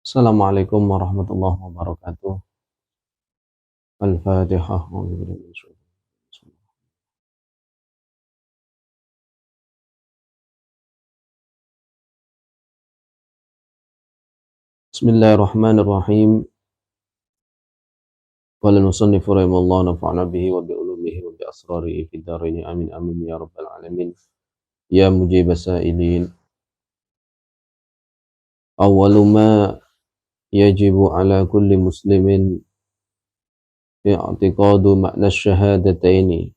Assalamualaikum warahmatullahi wabarakatuh. Al-Fatihah. Bismillahirrahmanirrahim. Qala al-musannif rahimallahu nafa'ana bihi wa bi ulumihi wa bi asrarihi fid dharain amin amin ya rabbal alamin. Ya mujibas sa'ilin. Awwalu ma yajibu ala kulli muslimin i'tiqadu ma'na syahadataini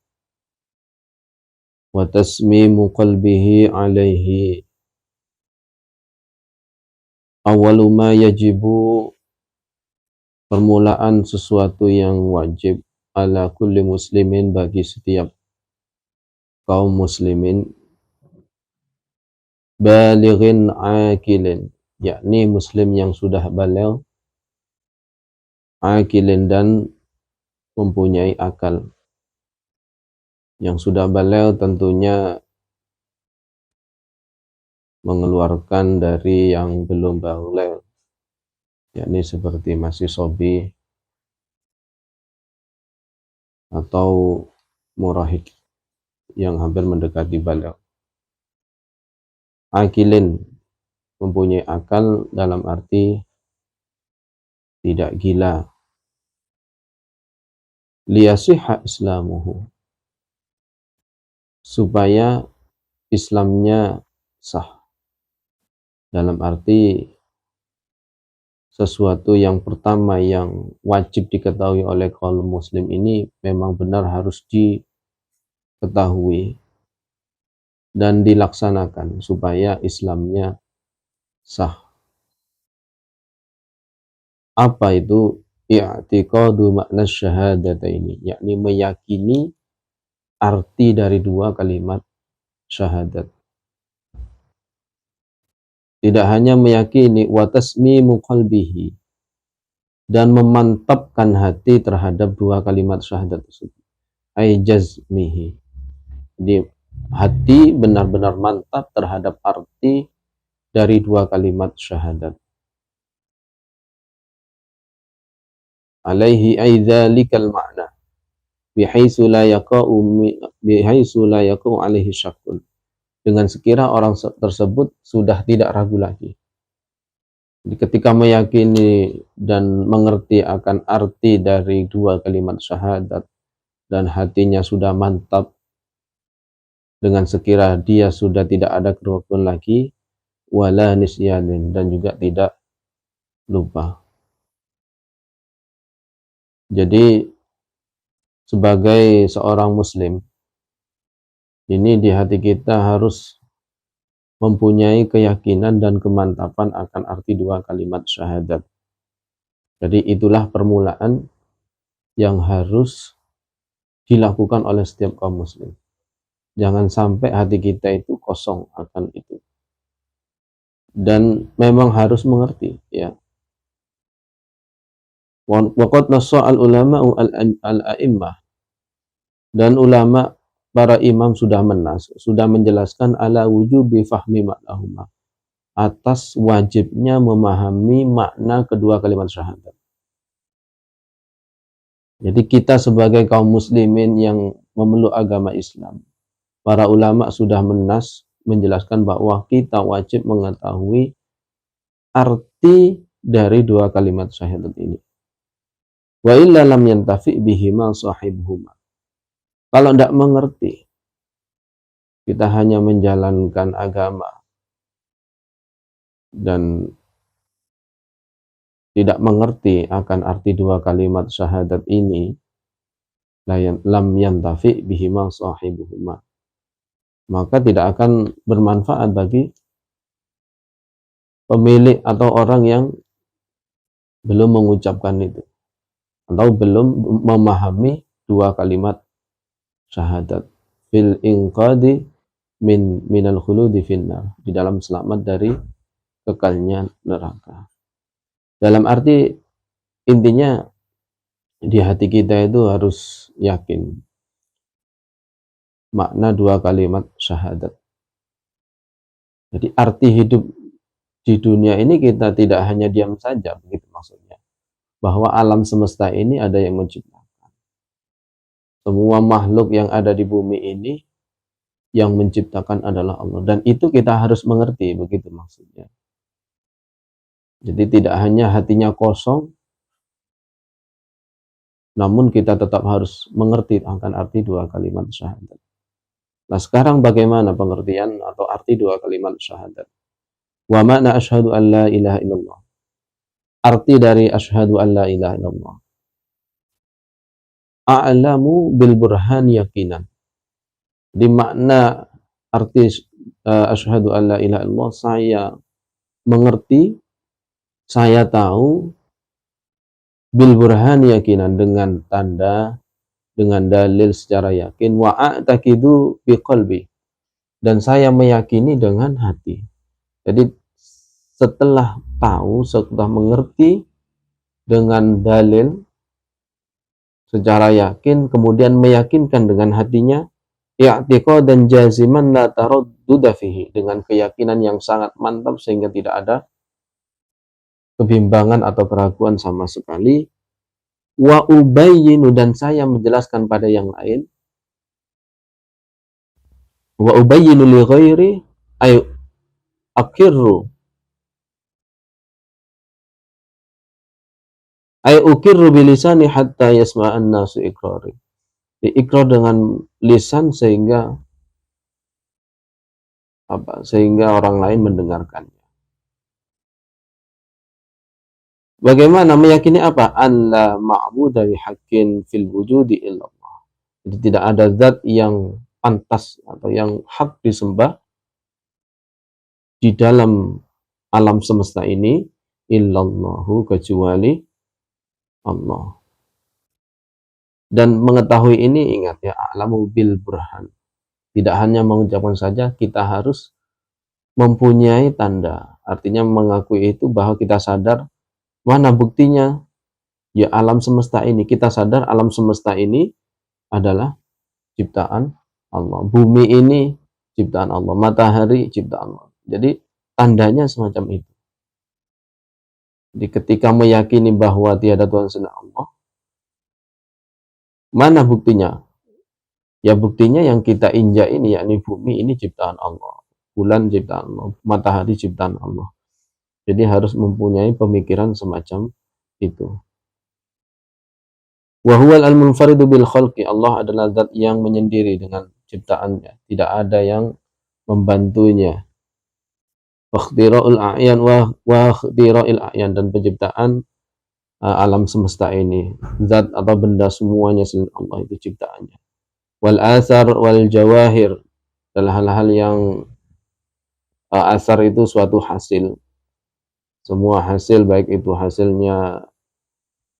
wa tasmimu qalbihi alaihi. Awwalu ma yajibu, permulaan sesuatu yang wajib ala kulli muslimin, bagi setiap kaum muslimin, balighin akilin, yakni muslim yang sudah baligh, akilin, dan mempunyai akal. Yang sudah baligh tentunya mengeluarkan dari yang belum baligh, yakni seperti masih sobi atau murahik yang hampir mendekati baligh. Akilin, mempunyai akal dalam arti tidak gila. Liyasihha islamuhu, supaya Islamnya sah. Dalam arti sesuatu yang pertama yang wajib diketahui oleh kaum muslim ini memang benar harus diketahui dan dilaksanakan supaya Islamnya sah. Apa itu i'tiqadu makna syahadataini, yakni meyakini arti dari dua kalimat syahadat. Tidak hanya meyakini, wa tasmimu qalbihi, dan memantapkan hati terhadap dua kalimat syahadat tersebut. Ai jazmihi, jadi hati benar-benar mantap terhadap arti dari dua kalimat syahadat. Alaihi ai dzalikal ma'na bihaitsu la yaqa'u alaihi syakkun, dengan sekira orang tersebut sudah tidak ragu lagi. Jadi ketika meyakini dan mengerti akan arti dari dua kalimat syahadat dan hatinya sudah mantap, dengan sekira dia sudah tidak ada keraguan lagi, wala nisyanin, dan juga tidak lupa. Jadi sebagai seorang muslim, ini di hati kita harus mempunyai keyakinan dan kemantapan akan arti dua kalimat syahadat. Jadi itulah permulaan yang harus dilakukan oleh setiap kaum muslim. Jangan sampai hati kita itu kosong akan itu. Dan memang harus mengerti, ya. Waqad nassa al-ulama al-a'immah, dan ulama, para imam sudah menjelaskan ala wujubi fahmi maknahuma, atas wajibnya memahami makna kedua kalimat syahadat. Jadi kita sebagai kaum muslimin yang memeluk agama Islam, para ulama sudah menjelaskan bahwa kita wajib mengetahui arti dari dua kalimat syahadat ini. Wa illa lam yantafi bihima sahibuhuma. Kalau tidak mengerti, kita hanya menjalankan agama dan tidak mengerti akan arti dua kalimat syahadat ini, lam yantafi bihima sahibuhuma, maka tidak akan bermanfaat bagi pemilik atau orang yang belum mengucapkan itu atau belum memahami dua kalimat syahadat fil inqadi minal khuludi finnar, di dalam selamat dari kekalnya neraka. Dalam arti intinya di hati kita itu harus yakin makna dua kalimat syahadat. Jadi arti hidup di dunia ini kita tidak hanya diam saja, begitu maksudnya. Bahwa alam semesta ini ada yang menciptakan. Semua makhluk yang ada di bumi ini yang menciptakan adalah Allah. Dan itu kita harus mengerti, begitu maksudnya. Jadi tidak hanya hatinya kosong, namun kita tetap harus mengerti akan arti dua kalimat syahadat. Nah sekarang bagaimana pengertian atau arti dua kalimat syahadat? Wa ma'na asyhadu an la ilaha illallah. Arti dari asyhadu an la ilaha illallah. A'lamu bil burhan yaqinan. Di makna arti asyhadu an la ilaha illallah, saya mengerti, saya tahu bil burhan yaqinan, dengan tanda, dengan dalil secara yakin, wa a'taqidu bi qalbi, dan saya meyakini dengan hati. Jadi setelah tahu, setelah mengerti dengan dalil secara yakin, kemudian meyakinkan dengan hatinya, i'tiqadan jaziman la taradduda fihi, dengan keyakinan yang sangat mantap sehingga tidak ada kebimbangan atau keraguan sama sekali. Wa ubayyinu, dan saya menjelaskan pada yang lain. Wa ubayyinu li ghairi ay akirru ay ukirru bilisani hatta yasma'an nasu iqrari. Diikrar dengan lisan sehingga sehingga orang lain mendengarkannya. Bagaimana meyakini apa? Alla ma'budu bihaqqin fil wujudi illallah. Jadi tidak ada zat yang pantas atau yang hak disembah di dalam alam semesta ini illallahu, kecuali Allah. Dan mengetahui ini, ingat ya, a'lamu bil burhan. Tidak hanya mengucapkan saja, kita harus mempunyai tanda. Artinya mengakui itu bahwa kita sadar, mana buktinya? Ya alam semesta ini. Kita sadar alam semesta ini adalah ciptaan Allah. Bumi ini ciptaan Allah. Matahari ciptaan Allah. Jadi tandanya semacam itu. Jadi ketika meyakini bahwa tiada Tuhan selain Allah, mana buktinya? Ya buktinya yang kita injak ini, yakni bumi ini ciptaan Allah. Bulan ciptaan Allah. Matahari ciptaan Allah. Jadi harus mempunyai pemikiran semacam itu. Wa huwal al-munfaridu bil khalqi. Allah adalah zat yang menyendiri dengan ciptaannya. Tidak ada yang membantunya. Wa ikhtira'ul a'yan wa ikhtira'il a'yan, dan penciptaan alam semesta ini. Zat atau benda semuanya selain Allah itu ciptaannya. Wal athar wal jawahir, adalah hal-hal yang asar itu suatu hasil. Semua hasil, baik itu hasilnya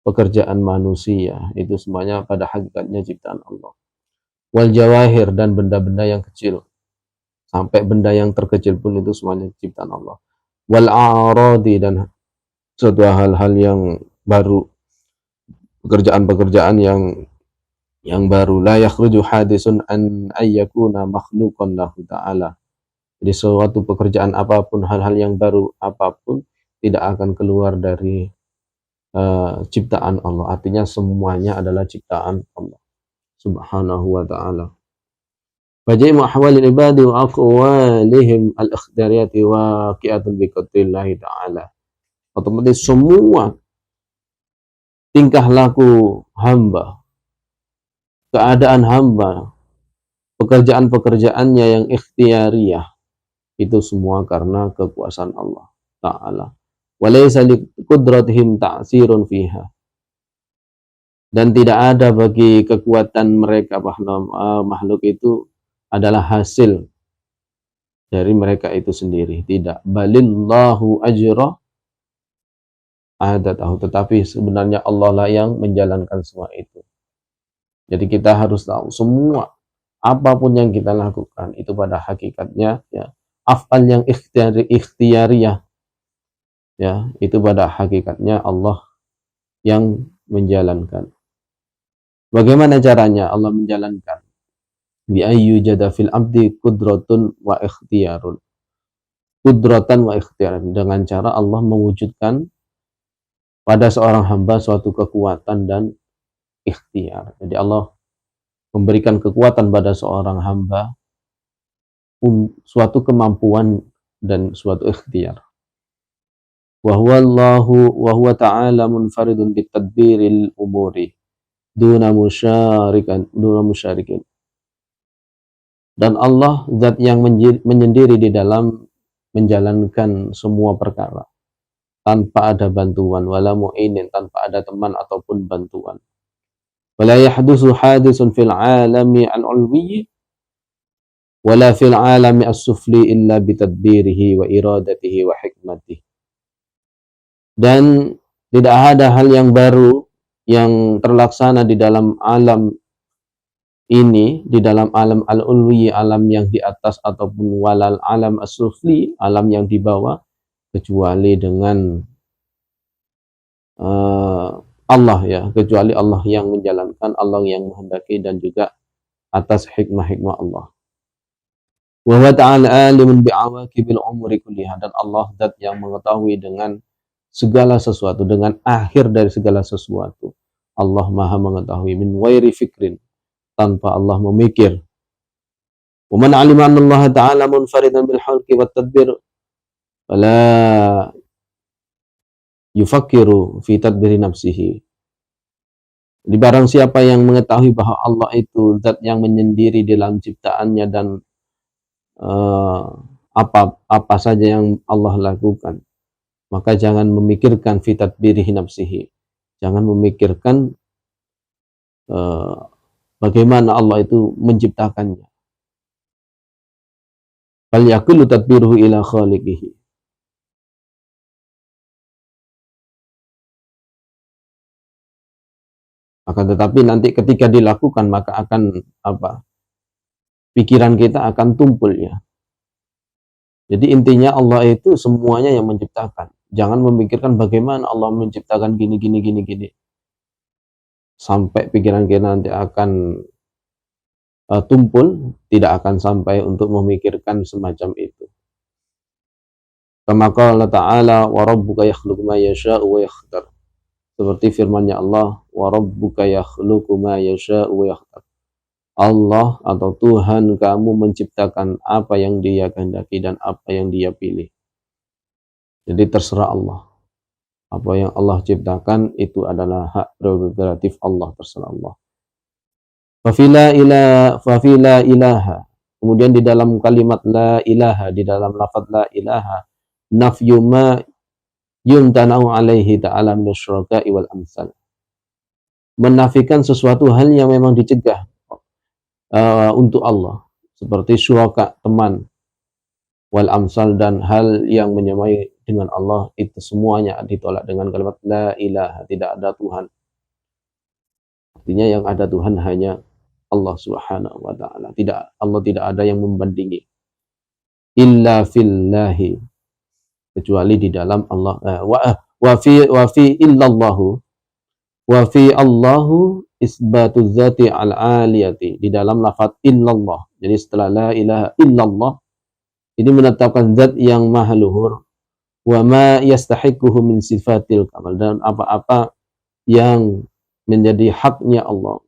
pekerjaan manusia, itu semuanya pada hakikatnya ciptaan Allah. Wal jawahir, dan benda-benda yang kecil, sampai benda yang terkecil pun itu semuanya ciptaan Allah. Wal a'radi, dan suatu hal-hal yang baru, pekerjaan-pekerjaan yang baru. La yakhruju hadisun an ayyakuna makhluqan lahu ta'ala. Jadi suatu pekerjaan apapun, hal-hal yang baru apapun, tidak akan keluar dari ciptaan Allah. Artinya semuanya adalah ciptaan Allah subhanahu wa ta'ala. Fajai'u ahwalil ibadi wa aqwalihim al-ikhtiariyati waqi'atun biqadrillahi ta'ala. Otomatis semua tingkah laku hamba, keadaan hamba, pekerjaan-pekerjaannya yang ikhtiariyah, itu semua karena kekuasaan Allah Ta'ala. Walaysa liqudratihim ta'sirun fiha, dan tidak ada bagi kekuatan mereka makhluk itu adalah hasil dari mereka itu sendiri. Tidak. Balillahu ajra adatahu, tetapi sebenarnya Allah lah yang menjalankan semua itu. Jadi kita harus tahu semua apapun yang kita lakukan itu pada hakikatnya ya af'al yang ikhtiyariyah, ya itu pada hakikatnya Allah yang menjalankan. Bagaimana caranya Allah menjalankan? Bi ayyu jada fil abdi qudratun wa ikhtiyarun. qudratan wa ikhtiaran, dengan cara Allah mewujudkan pada seorang hamba suatu kekuatan dan ikhtiar. Jadi Allah memberikan kekuatan pada seorang hamba suatu kemampuan dan suatu ikhtiar. Wa huwa ta'ala munfaridun bitadbiril umuri duna musyarikin. Dan Allah zat yang menyendiri di dalam menjalankan semua perkara tanpa ada bantuan, wala mu'inin, tanpa ada teman ataupun bantuan. Wala yahdusu hadisun fil alami al-ulwi wala fil alami as-sufli illa bitadbirihi wa iradatihi wa hikmatihi. Dan tidak ada hal yang baru yang terlaksana di dalam alam ini, di dalam alam al-ulwi, alam yang di atas, ataupun walal alam as-sufli, alam yang di bawah, kecuali dengan Allah, ya, kecuali Allah yang menjalankan, Allah yang menghendaki, dan juga atas hikmah-hikmah Allah. Wa huwa ta'ala alimun bi'awaqibil umuri kulliha, dan Allah zat yang mengetahui dengan segala sesuatu, dengan akhir dari segala sesuatu. Allah Maha mengetahui min ghairi fikrin, tanpa Allah memikir. Wa man 'alima anna Allah ta'ala munfaridan bil khalqi wat tadbir fala yufakkiru fi tadbiri nafsihi. Di barang siapa yang mengetahui bahwa Allah itu zat yang menyendiri dalam ciptaannya dan apa saja yang Allah lakukan, maka jangan memikirkan fi tadbiri nafsihi. Jangan memikirkan bagaimana Allah itu menciptakannya. Bal yaqulu tadbiruhu ila khaliqihi. Akan tetapi nanti ketika dilakukan, maka akan pikiran kita akan tumpul, ya. Jadi intinya Allah itu semuanya yang menciptakan. Jangan memikirkan bagaimana Allah menciptakan gini. Sampai pikiran kita nanti akan tumpul, tidak akan sampai untuk memikirkan semacam itu. Kama qala ta'ala wa rabbuka yakhluqu ma yasha'u wa yakhtar. Seperti firman-Nya Allah, wa rabbuka yakhluqu ma yasha'u wa yakhtar. Allah atau Tuhan kamu menciptakan apa yang Dia kehendaki dan apa yang Dia pilih. Jadi terserah Allah. Apa yang Allah ciptakan itu adalah hak prerogatif Allah, terserah Allah. Fafila ilaha. Kemudian di dalam kalimat la ilaha, di dalam lafaz la ilaha, nafyu ma yumtana'u alaihi ta'ala minasyuraka'i wal amsal. Menafikan sesuatu hal yang memang dicegah untuk Allah, seperti syuraka, teman, wal amsal, dan hal yang menyamai dengan Allah, itu semuanya ditolak dengan kalimat la ilaha, tidak ada Tuhan. Artinya yang ada Tuhan hanya Allah Subhanahu wa ta'ala. Allah tidak ada yang membandingi. Illa fillahi, kecuali di dalam Allah. Wa fi illallahu, wa fi Allahu isbatu dzati al-aliyati, di dalam lafaz illallah. Jadi setelah la ilaha illallah, ini menetapkan zat yang maha luhur, wa ma yastahiquhu min sifatil kamal, dan apa-apa yang menjadi haknya Allah,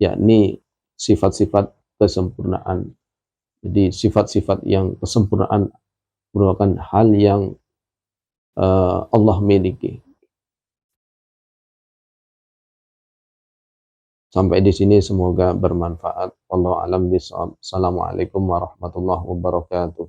yakni sifat-sifat kesempurnaan. Jadi sifat-sifat yang kesempurnaan merupakan hal yang Allah miliki. Sampai di sini semoga bermanfaat. Wallahu a'lam bishawab. Assalamualaikum warahmatullahi wabarakatuh.